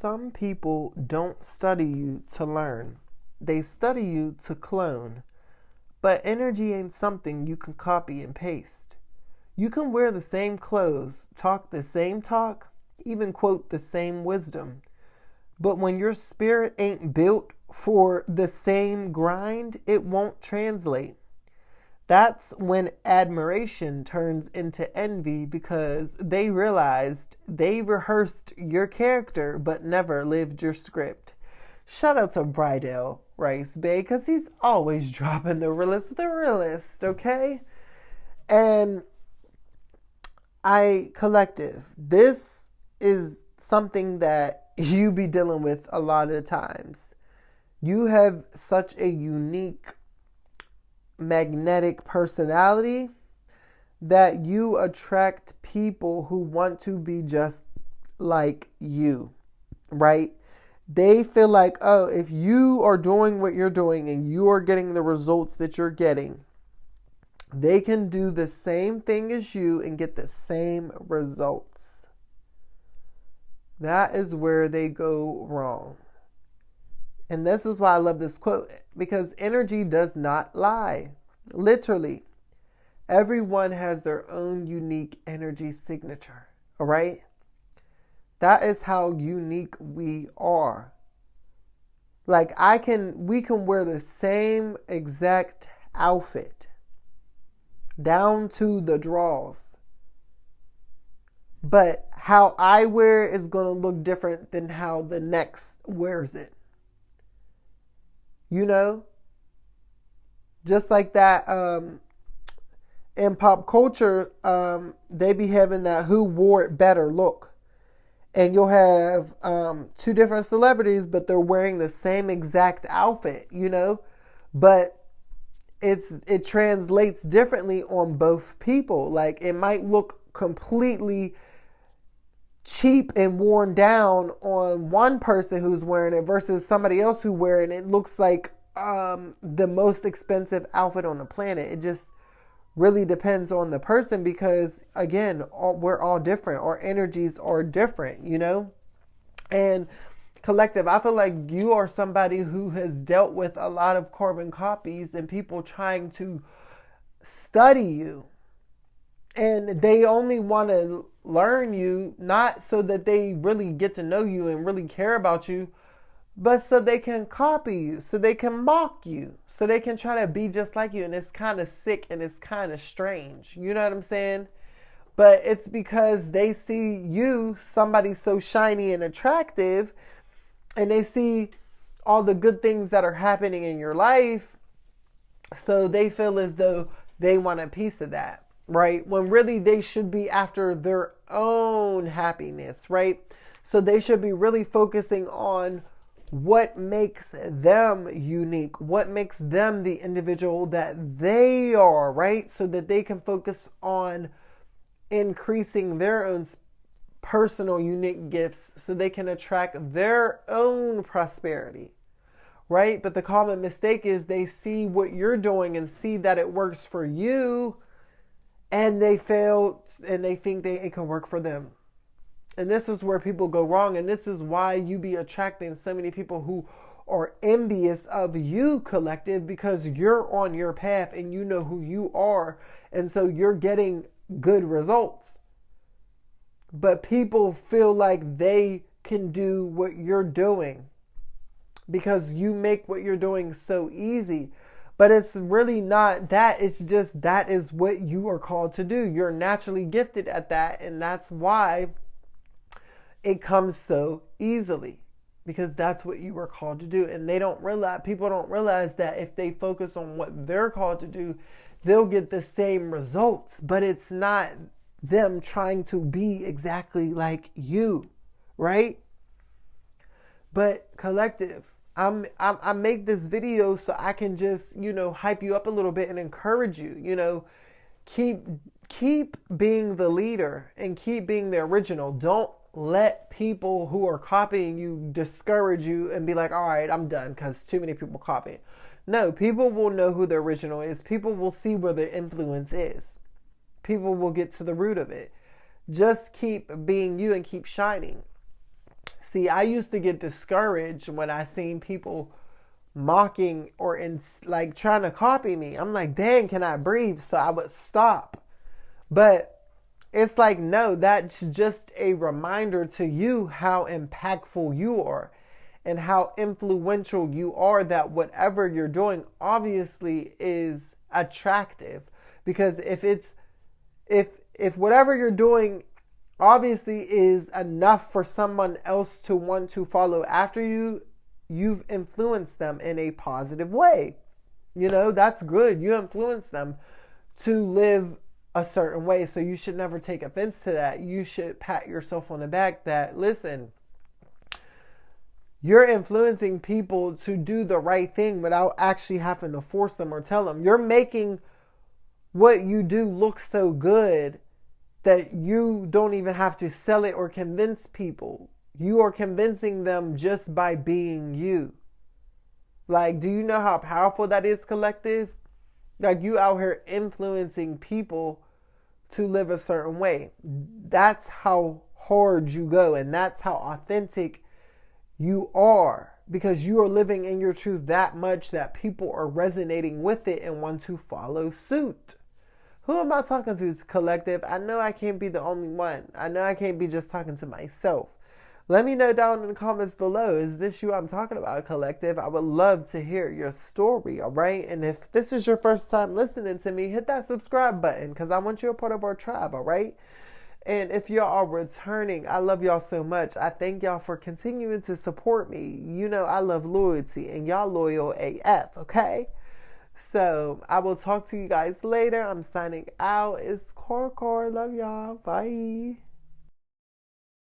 Some people don't study you to learn. They study you to clone. But energy ain't something you can copy and paste. You can wear the same clothes, talk the same talk, even quote the same wisdom. But when your spirit ain't built for the same grind, it won't translate. That's when admiration turns into envy because they realized they rehearsed your character but never lived your script. Shout out to Brydell Rice Bay because he's always dropping the realist, okay? And collective, this is something that you be dealing with a lot of the times. You have such a unique magnetic personality that you attract people who want to be just like you, right? They feel like, oh, if you are doing what you're doing and you are getting the results that you're getting, they can do the same thing as you and get the same results. That is where they go wrong. And this is why I love this quote, because energy does not lie. Literally, everyone has their own unique energy signature, all right? That is how unique we are. Like we can wear the same exact outfit down to the drawers. But how I wear it is going to look different than how the next wears it. You know? Just like that, in pop culture, they be having that who wore it better look. And you'll have two different celebrities, but they're wearing the same exact outfit, you know? But it translates differently on both people. Like, it might look completely cheap and worn down on one person who's wearing it versus somebody else who wearing it looks like the most expensive outfit on the planet. It just really depends on the person because, again, we're all different. Our energies are different, you know? And collective, I feel like you are somebody who has dealt with a lot of carbon copies and people trying to study you. And they only want to learn you, not so that they really get to know you and really care about you, but so they can copy you, so they can mock you, so they can try to be just like you. And it's kind of sick and it's kind of strange. You know what I'm saying? But it's because they see you, somebody so shiny and attractive, and they see all the good things that are happening in your life. So they feel as though they want a piece of that. Right? When really they should be after their own happiness, right? So they should be really focusing on what makes them unique, what makes them the individual that they are, right? So that they can focus on increasing their own personal unique gifts so they can attract their own prosperity, right? But the common mistake is they see what you're doing and see that it works for you, and they fail and they think it can work for them. And this is where people go wrong. And this is why you be attracting so many people who are envious of you, collective, because you're on your path and you know who you are. And so you're getting good results. But people feel like they can do what you're doing because you make what you're doing so easy. But it's really not that. It's just that is what you are called to do. You're naturally gifted at that. And that's why it comes so easily. Because that's what you were called to do. And people don't realize that if they focus on what they're called to do, they'll get the same results. But it's not them trying to be exactly like you. Right? But collective, I make this video so I can just, hype you up a little bit and encourage you, keep being the leader and keep being the original. Don't let people who are copying you discourage you and be like, all right, I'm done because too many people copy. No, people will know who the original is. People will see where the influence is. People will get to the root of it. Just keep being you and keep shining. See, I used to get discouraged when I seen people mocking or like trying to copy me. I'm like, dang, can I breathe? So I would stop. But it's like, no, that's just a reminder to you how impactful you are and how influential you are, that whatever you're doing obviously is attractive. Because if whatever you're doing obviously is enough for someone else to want to follow after you, you've influenced them in a positive way. You know, that's good. You influence them to live a certain way. So you should never take offense to that. You should pat yourself on the back that, listen, you're influencing people to do the right thing without actually having to force them or tell them. You're making what you do look so good that you don't even have to sell it or convince people. You are convincing them just by being you. Like, do you know how powerful that is, collective? Like, you out here influencing people to live a certain way. That's how hard you go, and that's how authentic you are, because you are living in your truth that much that people are resonating with it and want to follow suit. Who am I talking to, collective? I know I can't be the only one. I know I can't be just talking to myself. Let me know down in the comments below. Is this you I'm talking about, collective? I would love to hear your story, all right? And if this is your first time listening to me, hit that subscribe button because I want you a part of our tribe, all right? And if y'all are returning, I love y'all so much. I thank y'all for continuing to support me. You know I love loyalty, and y'all loyal AF, okay? So I will talk to you guys later. I'm signing out. It's Core. Love y'all. Bye.